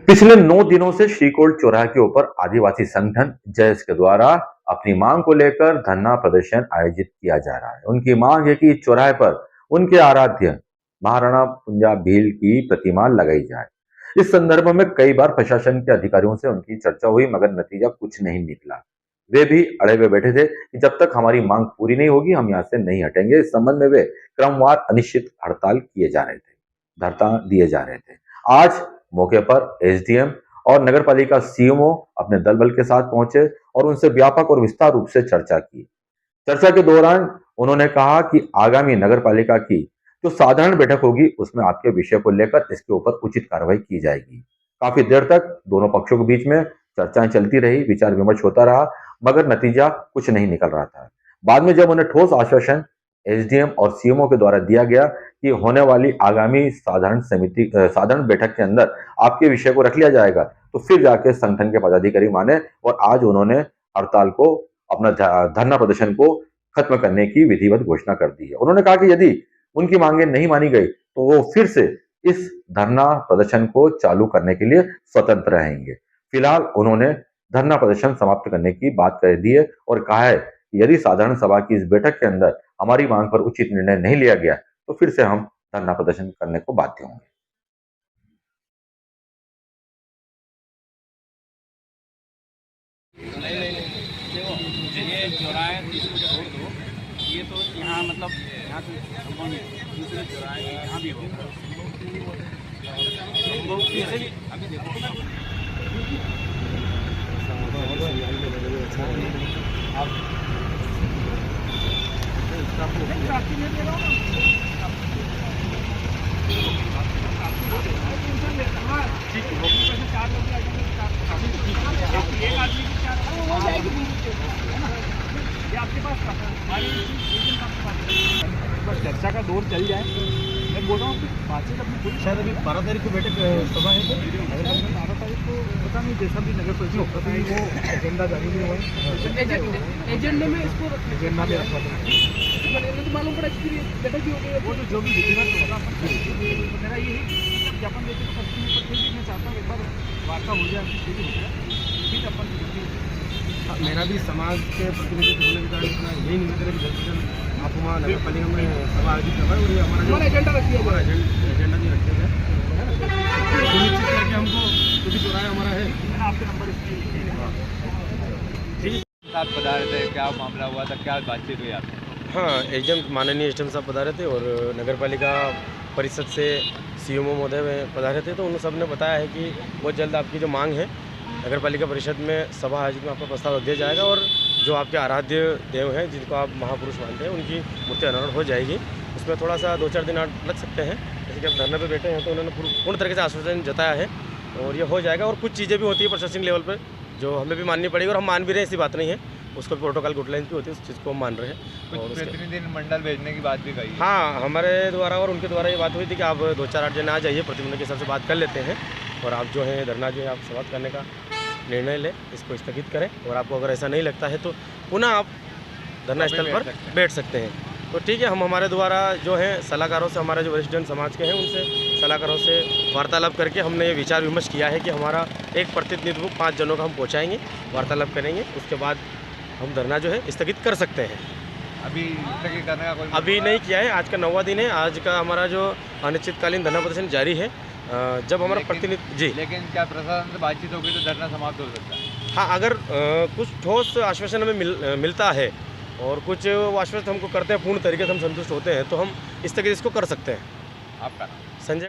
पिछले 9 दिनों से श्रीकोट चौराहे के ऊपर आदिवासी संगठन जैस के द्वारा अपनी मांग को लेकर धरना प्रदर्शन आयोजित किया जा रहा है। उनकी मांग है कि चौराहे पर उनके आराध्य महाराणा प्रताप भील की प्रतिमा लगाई जाए। इस संदर्भ में कई बार प्रशासन के अधिकारियों से उनकी चर्चा हुई, मगर नतीजा कुछ नहीं निकला। वे भी अड़े हुए बैठे थे कि जब तक हमारी मांग पूरी नहीं होगी हम यहाँ से नहीं हटेंगे। इस संबंध में वे क्रमवार अनिश्चित हड़ताल किए जा रहे थे, धरना दिए जा रहे थे। आज मौके पर एसडीएम और नगरपालिका सीएमओ अपने दल बल के साथ पहुंचे और उनसे व्यापक और विस्तार रूप से चर्चा की। चर्चा के दौरान उन्होंने कहा कि आगामी नगरपालिका की जो साधारण बैठक होगी उसमें आपके विषय को लेकर इसके ऊपर उचित कार्रवाई की जाएगी। काफी देर तक दोनों पक्षों के बीच में चर्चाएं चलती रही, विचार विमर्श होता रहा, मगर नतीजा कुछ नहीं निकल रहा था। बाद में जब उन्हें ठोस आश्वासन एसडीएम और सीएमओ के द्वारा दिया गया कि होने वाली आगामी साधारण बैठक के अंदर आपके विषय को रख लिया जाएगा, तो फिर जाके संगठन के पदाधिकारी माने और आज उन्होंने हड़ताल को, अपना धरना प्रदर्शन को खत्म करने की विधिवत घोषणा कर दी है। उन्होंने कहा कि यदि उनकी मांगे नहीं मानी गई तो वो फिर से इस धरना प्रदर्शन को चालू करने के लिए स्वतंत्र रहेंगे। फिलहाल उन्होंने धरना प्रदर्शन समाप्त करने की बात कह दी है और कहा है कि यदि साधारण सभा की इस बैठक के अंदर हमारी मांग पर उचित निर्णय नहीं लिया गया तो फिर से हम धरना प्रदर्शन करने को बाध्य होंगे। ये चौराहे छोड़ दो, ये तो यहाँ मतलब यहाँ से दूसरे चौराहे यहाँ भी होगा। ऐसे भी अभी देखो आपके पास चर्चा का दौर चल जाए। मैं बोल रहा हूँ बातचीत अपनी पूरी, शायद अभी 12 तारीख को बैठक सभा है, 12 तारीख को पता नहीं, जैसा भी नगर परिषद होता है वो एजेंडा जारी नहीं हुआ है, एजेंडे में इसको एजेंडा में रखा तो मालूम पड़ा कि बैठक भी हो गई है। वो जो भी विधिवत होगा मेरा ये है कि अपन देखिए तो मैं चाहता हूँ एक बार वार्ता हो जाए, ठीक है अपन। मेरा भी समाज के प्रतिनिधित्व होने के कारण इतना यही निवेदन है कि जल्द से जल्द आप वहाँ नगर पालिका में सभा आयोजित करवाएं और ये हमारा एजेंडा रखिए, हमारा एजेंडा नहीं रखे गए सुनिश्चित करके हमको, क्योंकि चौराहा हमारा है। आपके नंबर ठीक साथ बता रहे थे, क्या मामला हुआ था, क्या बातचीत हुई आपने? हाँ, एसडीएम माननीय एसडीएम साहब पधारे थे और नगर पालिका परिषद से सीएमओ महोदय पधारे थे, तो उन सब ने बताया है कि बहुत जल्द आपकी जो मांग है नगर पालिका परिषद में सभा आयोजित में आपका प्रस्ताव रख दिया जाएगा और जो आपके आराध्य देव हैं जिनको आप महापुरुष मानते हैं उनकी मूर्ति अनावरण हो जाएगी। उसमें थोड़ा सा 2-4 दिन लग सकते हैं, जैसे कि आप धरने पे बैठे हैं तो उन्होंने पूर्ण तरीके से आश्वासन जताया है और ये हो जाएगा। और कुछ चीज़ें भी होती है प्रशासनिक लेवल पर जो हमें भी माननी पड़ेगी और हम मान भी रहे हैं, ऐसी बात नहीं है, उसको प्रोटोकॉल गाइडलाइंस भी होती है, उस चीज़ को हम मान रहे हैं। और प्रतिनिधिमंडल भेजने की बात भी कही? हाँ, हमारे द्वारा और उनके द्वारा ये बात हुई थी कि आप 2-4-8 जने आ जाइए, प्रतिनिधि के हिसाब से बात कर लेते हैं और आप जो है धरना जो है आप समाप्त करने का निर्णय लें, इसको स्थगित करें और आपको अगर ऐसा नहीं लगता है तो पुनः आप धरना स्थल पर बैठ सकते हैं। तो ठीक है, हम हमारे द्वारा जो है सलाहकारों से, हमारे जो वरिष्ठ जन समाज के हैं उनसे सलाहकारों से वार्तालाप करके हमने ये विचार विमर्श किया है कि हमारा एक प्रतिनिधित्व 5 जनों का हम पहुँचाएँगे, वार्तालाप करेंगे, उसके बाद हम धरना जो है स्थगित कर सकते हैं। अभी स्थगित करने का कोई अभी नहीं किया है, आज का 9वां दिन है, आज का हमारा जो अनिश्चितकालीन धरना प्रदर्शन जारी है। जब हमारा प्रतिनिधि जी, लेकिन क्या प्रशासन से बातचीत होगी तो धरना समाप्त हो सकता है? हाँ, अगर कुछ ठोस आश्वासन हमें मिलता है और कुछ आश्वासन हमको करते हैं, पूर्ण तरीके से हम संतुष्ट होते हैं तो हम स्थगित इसको कर सकते हैं। आपका संजय।